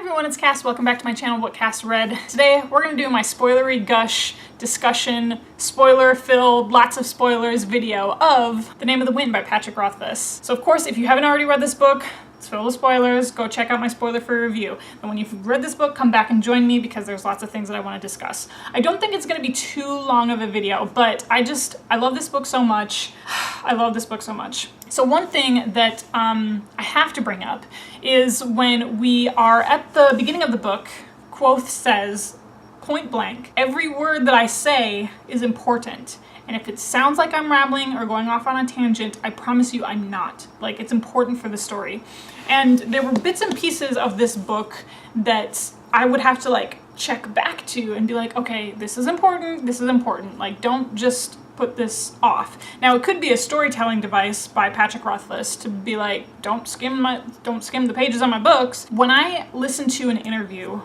everyone, it's Cass. Welcome back to my channel, What Cass Read. Today, we're going to do my spoilery gush discussion, spoiler-filled, lots of spoilers video of The Name of the Wind by Patrick Rothfuss. So of course, if you haven't already read this book, it's filled with spoilers. Go check out my spoiler-free review. And when you've read this book, come back and join me because there's lots of things that I want to discuss. I don't think it's going to be too long of a video, but I love this book so much. I love this book so much. So one thing that I have to bring up is when we are at the beginning of the book, Quoth says, point blank, every word that I say is important. And if it sounds like I'm rambling or going off on a tangent, I promise you I'm not. Like, it's important for the story. And there were bits and pieces of this book that I would have to like check back to and be like, okay, this is important, this is important. Like, don't just put this off. Now, it could be a storytelling device by Patrick Rothfuss to be like, don't skim the pages on my books. When I listened to an interview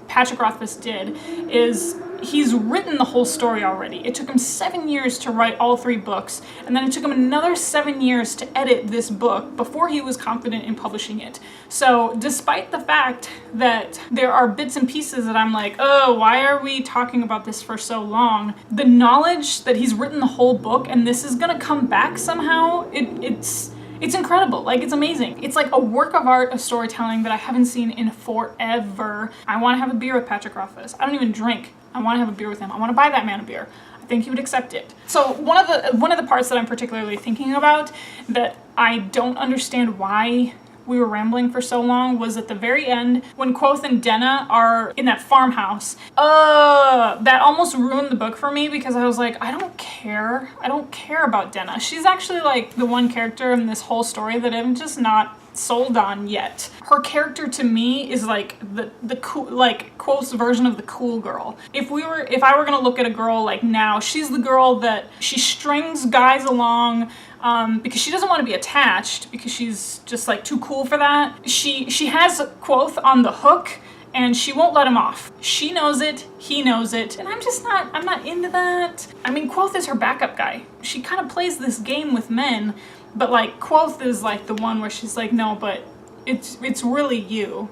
Patrick Rothfuss did, is he's written the whole story already. It took him 7 years to write all 3 books, and then it took him another 7 years to edit this book before he was confident in publishing it. So despite the fact that there are bits and pieces that I'm like, oh, why are we talking about this for so long? The knowledge that he's written the whole book and this is gonna come back somehow, it's incredible. Like, it's amazing. It's like a work of art of storytelling that I haven't seen in forever. I want to have a beer with Patrick Rothfuss. I don't even drink. I want to have a beer with him. I want to buy that man a beer. I think he would accept it. So one of the parts that I'm particularly thinking about that I don't understand why we were rambling for so long was at the very end when Quoth and Denna are in that farmhouse. That almost ruined the book for me because I was like, I don't care about Denna. She's actually like the one character in this whole story that I'm just not sold on yet. Her character to me is like the cool, like Quoth's version of the cool girl. If I were gonna look at a girl like now, she's the girl that she strings guys along because she doesn't want to be attached because she's just like too cool for that. She has Quoth on the hook and she won't let him off. She knows it, he knows it, and I'm not into that. I mean, Quoth is her backup guy. She kind of plays this game with men, but like Quoth is like the one where she's like, no, but it's really you.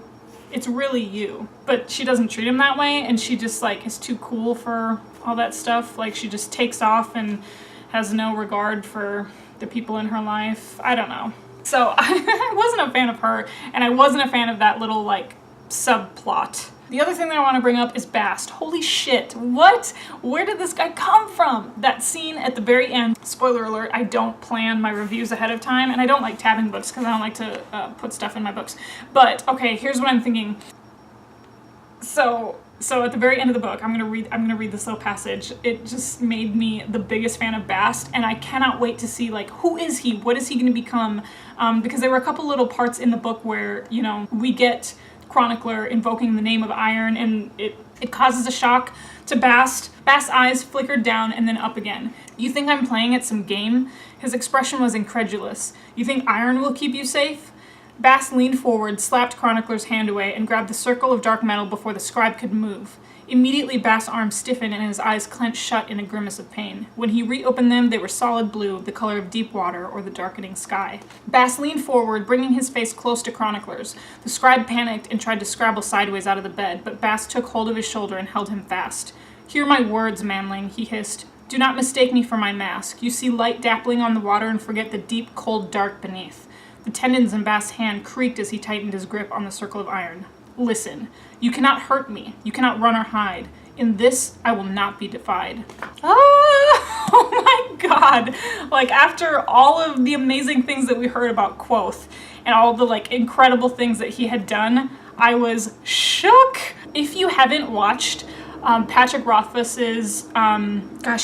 It's really you. But she doesn't treat him that way, and she just like is too cool for all that stuff. Like, she just takes off and has no regard for the people in her life. I don't know. So I wasn't a fan of her, and I wasn't a fan of that little like subplot. The other thing that I want to bring up is Bast. Holy shit, what? Where did this guy come from? That scene at the very end, spoiler alert, I don't plan my reviews ahead of time, and I don't like tabbing books because I don't like to put stuff in my books. But okay, here's what I'm thinking. So at the very end of the book, I'm gonna read this little passage. It just made me the biggest fan of Bast, and I cannot wait to see like, who is he? What is he gonna become? Because there were a couple little parts in the book where, you know, we get Chronicler invoking the name of Iron, and it causes a shock to Bast. Bast's eyes flickered down and then up again. You think I'm playing at some game? His expression was incredulous. You think Iron will keep you safe? Bast leaned forward, slapped Chronicler's hand away, and grabbed the circle of dark metal before the scribe could move. Immediately, Bast's arms stiffened and his eyes clenched shut in a grimace of pain. When he reopened them, they were solid blue, the color of deep water or the darkening sky. Bast leaned forward, bringing his face close to Chronicler's. The scribe panicked and tried to scrabble sideways out of the bed, but Bast took hold of his shoulder and held him fast. "Hear my words, manling," he hissed. "Do not mistake me for my mask. You see light dappling on the water and forget the deep, cold dark beneath." The tendons in Bast's hand creaked as he tightened his grip on the circle of iron. "Listen, you cannot hurt me. You cannot run or hide. In this, I will not be defied." Oh my god. Like, after all of the amazing things that we heard about Quoth and all the like incredible things that he had done, I was shook. If you haven't watched Patrick Rothfuss's,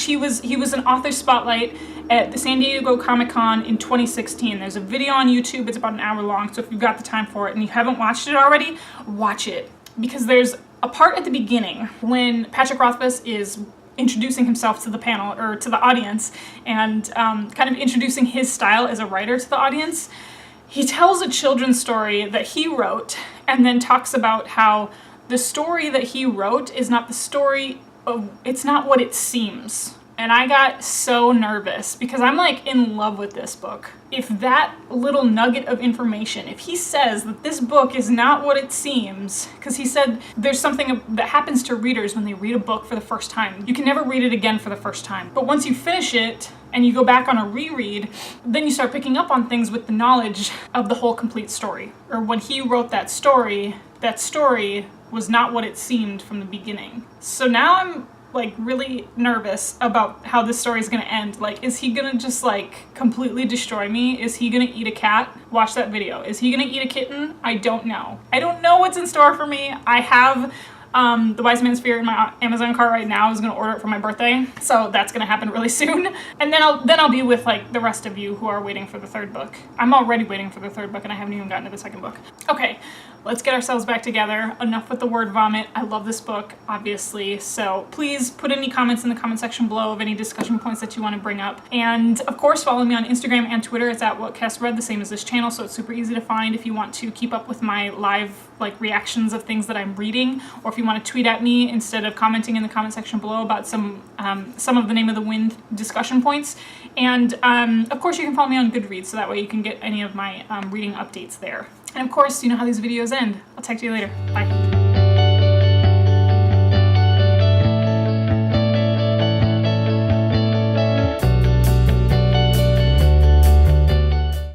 he was an author spotlight at the San Diego Comic-Con in 2016. There's a video on YouTube, it's about an hour long, so if you've got the time for it and you haven't watched it already, watch it. Because there's a part at the beginning when Patrick Rothfuss is introducing himself to the panel, or to the audience, and kind of introducing his style as a writer to the audience. He tells a children's story that he wrote, and then talks about how the story that he wrote is not the story of, it's not what it seems. and I got so nervous because I'm like in love with this book. If that little nugget of information, if he says that this book is not what it seems, because he said there's something that happens to readers when they read a book for the first time. You can never read it again for the first time. But once you finish it and you go back on a reread, then you start picking up on things with the knowledge of the whole complete story. Or when he wrote that story was not what it seemed from the beginning. So now I'm like really nervous about how this story is gonna end. Like, is he gonna just like completely destroy me? Is he gonna eat a cat? Watch that video. Is he gonna eat a kitten? I don't know. I don't know what's in store for me. I have the Wise Man's Fear in my Amazon cart right now. I was gonna order it for my birthday, so that's gonna happen really soon. And then I'll be with like the rest of you who are waiting for the third book. I'm already waiting for the third book and I haven't even gotten to the second book. Okay, let's get ourselves back together. Enough with the word vomit. I love this book, obviously, so please put any comments in the comment section below of any discussion points that you want to bring up. And of course, follow me on Instagram and Twitter. It's at WhatCastRead, the same as this channel, so it's super easy to find if you want to keep up with my live like reactions of things that I'm reading, or if you want to tweet at me instead of commenting in the comment section below about some of the Name of the Wind discussion points. And of course, you can follow me on Goodreads, so that way you can get any of my reading updates there. And of course, you know how these videos end. I'll talk to you later. Bye.